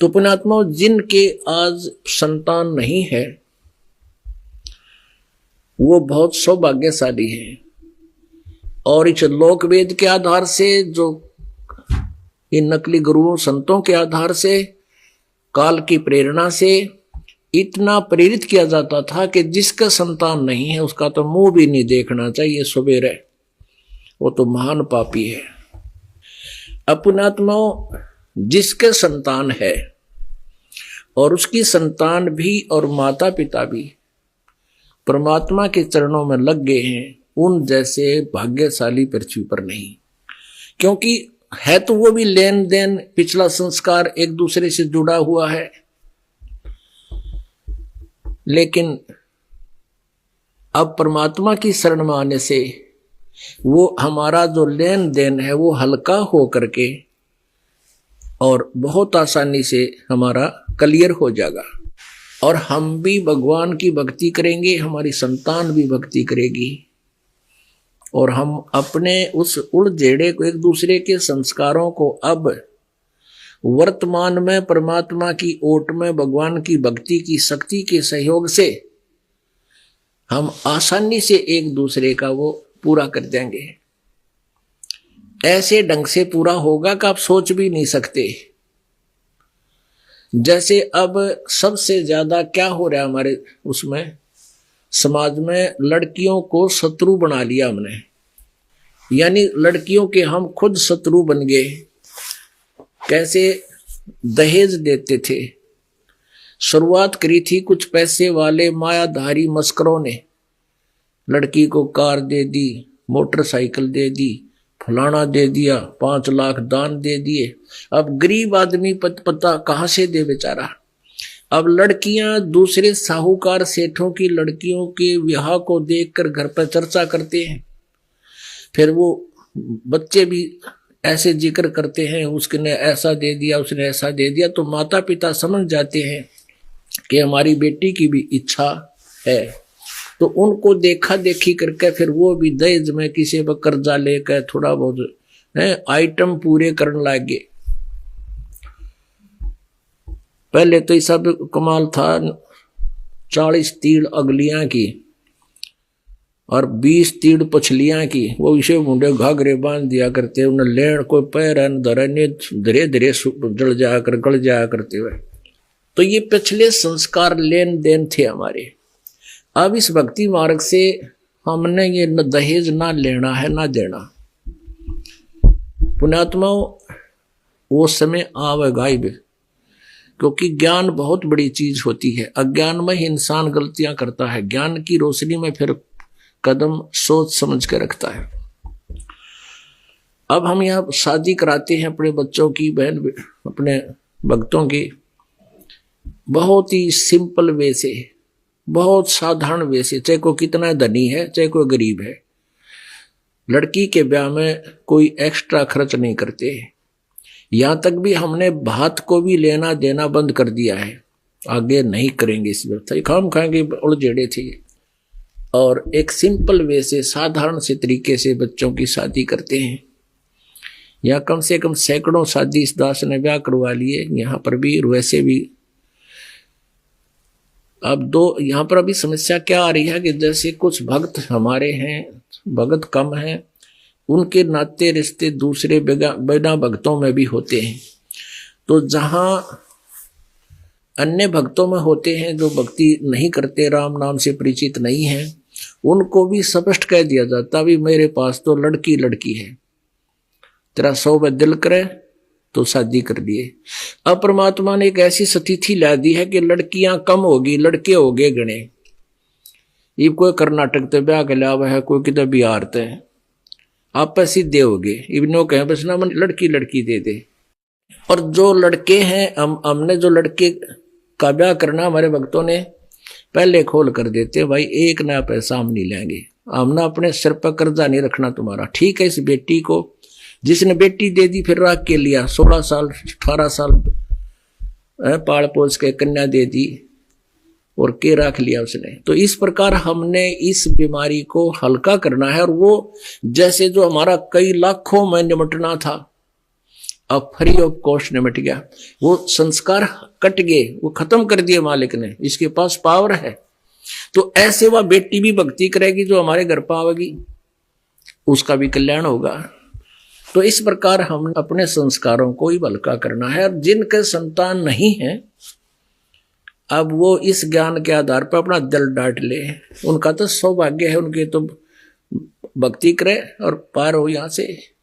तो पुण्यात्मा, जिनके आज संतान नहीं है वो बहुत सौभाग्यशाली है। और इस लोक वेद के आधार से, जो इन नकली गुरुओं संतों के आधार से, काल की प्रेरणा से इतना प्रेरित किया जाता था कि जिसका संतान नहीं है उसका तो मुंह भी नहीं देखना चाहिए सवेरे, वो तो महान पापी है। अपनात्मा, जिसके संतान है और उसकी संतान भी और माता पिता भी परमात्मा के चरणों में लग गए हैं, उन जैसे भाग्यशाली पृथ्वी पर नहीं। क्योंकि है तो वो भी लेन देन, पिछला संस्कार एक दूसरे से जुड़ा हुआ है, लेकिन अब परमात्मा की शरण में आने से वो हमारा जो लेन देन है वो हल्का हो करके और बहुत आसानी से हमारा क्लियर हो जाएगा। और हम भी भगवान की भक्ति करेंगे, हमारी संतान भी भक्ति करेगी, और हम अपने उस उलझेड़े को, एक दूसरे के संस्कारों को अब वर्तमान में परमात्मा की ओट में भगवान की भक्ति की शक्ति के सहयोग से हम आसानी से एक दूसरे का वो पूरा कर देंगे। ऐसे ढंग से पूरा होगा कि आप सोच भी नहीं सकते। जैसे अब सबसे ज्यादा क्या हो रहा है हमारे उसमें समाज में, लड़कियों को शत्रु बना लिया हमने, यानी लड़कियों के हम खुद शत्रु बन गए। कैसे? दहेज देते थे। शुरुआत करी थी कुछ पैसे वाले मायाधारी मस्करों ने, लड़की को कार दे दी, मोटरसाइकिल दे दी, फलाना दे दिया, 5 लाख दान दे दिए। अब गरीब आदमी पता कहां से दे बेचारा। अब लड़कियां दूसरे साहूकार सेठों की लड़कियों के विवाह को देखकर घर पर चर्चा करते हैं, फिर वो बच्चे भी ऐसे जिक्र करते हैं, उसने ऐसा दे दिया, उसने ऐसा दे दिया। तो माता पिता समझ जाते हैं कि हमारी बेटी की भी इच्छा है, तो उनको देखा देखी करके फिर वो भी दहेज में किसी पर कर्जा लेकर थोड़ा बहुत आइटम पूरे करने लगे। पहले तो ये सब कमाल था, 40 तीड़ अगलियां की और 20 तीड़ पछलियां की, वो इसे मुंडे घाघरे बांध दिया करते, उन्हें लेन कोई पैर धरे धीरे धीरे जल जाया कर गल जाया करते हुए। तो ये पिछले संस्कार लेन देन थे हमारे। अब इस भक्ति मार्ग से हमने ये न दहेज ना लेना है ना देना। पुण्यात्माओं, वो समय आवेगा ही, क्योंकि ज्ञान बहुत बड़ी चीज होती है। अज्ञान में ही इंसान गलतियां करता है, ज्ञान की रोशनी में फिर कदम सोच समझ के रखता है। अब हम यहाँ शादी कराते हैं अपने बच्चों की, बहन अपने भक्तों की, बहुत ही सिंपल वे से, बहुत साधारण वे से, चाहे कोई कितना धनी है चाहे कोई गरीब है। लड़की के ब्याह में कोई एक्स्ट्रा खर्च नहीं करते। यहां तक भी हमने भात को भी लेना देना बंद कर दिया है, आगे नहीं करेंगे इस व्यवस्था, खाम खाएंगे उलझेड़े थे। और एक सिंपल वे से, साधारण से तरीके से बच्चों की शादी करते हैं। या कम से कम सैकड़ों शादी इस दास ने ब्याह करवा लिए, यहाँ पर भी वैसे भी। अब यहाँ पर अभी समस्या क्या आ रही है कि जैसे कुछ भक्त हमारे हैं, भगत कम हैं, उनके नाते रिश्ते दूसरे बिना भक्तों में भी होते हैं। तो जहां अन्य भक्तों में होते हैं जो भक्ति नहीं करते, राम नाम से परिचित नहीं है, उनको भी स्पष्ट कह दिया जाता भी मेरे पास तो लड़की लड़की है, तेरा 100 में दिल करे तो शादी कर दिए। अब परमात्मा ने एक ऐसी स्थिति ला दी है कि लड़कियां कम होगी, लड़के हो गए गणे। ये कोई कर्नाटक ते ब्याह के लावा है, कोई किधर बिहार ते, आप सीधे हो गए। इवनो कहे बस ना मन लड़की लड़की दे दे। और जो लड़के हैं, हमने जो लड़के का ब्याह करना, हमारे भक्तों ने पहले खोल कर देते, भाई एक ना पैसा हम नहीं लेंगे, हमने अपने सिर पर कर्जा नहीं रखना तुम्हारा। ठीक है, इस बेटी को जिसने बेटी दे दी फिर रख के लिया, 16 साल 18 साल पाल पोस के कन्या दे दी और के रख लिया उसने। तो इस प्रकार हमने इस बीमारी को हल्का करना है। और वो जैसे जो हमारा कई लाखों में निमटना था, अब फ्री ऑफ कॉस्ट निमट गया, वो संस्कार कट गए, वो खत्म कर दिए मालिक ने, इसके पास पावर है। तो ऐसे वह बेटी भी भक्ति करेगी जो हमारे घर पर आवेगी, उसका भी कल्याण होगा। तो इस प्रकार हम अपने संस्कारों को ही भलका करना है। और जिनके संतान नहीं है, अब वो इस ज्ञान के आधार पर अपना दिल डांट ले, उनका तो सौभाग्य है, उनके तो भक्ति करे और पार हो यहाँ से।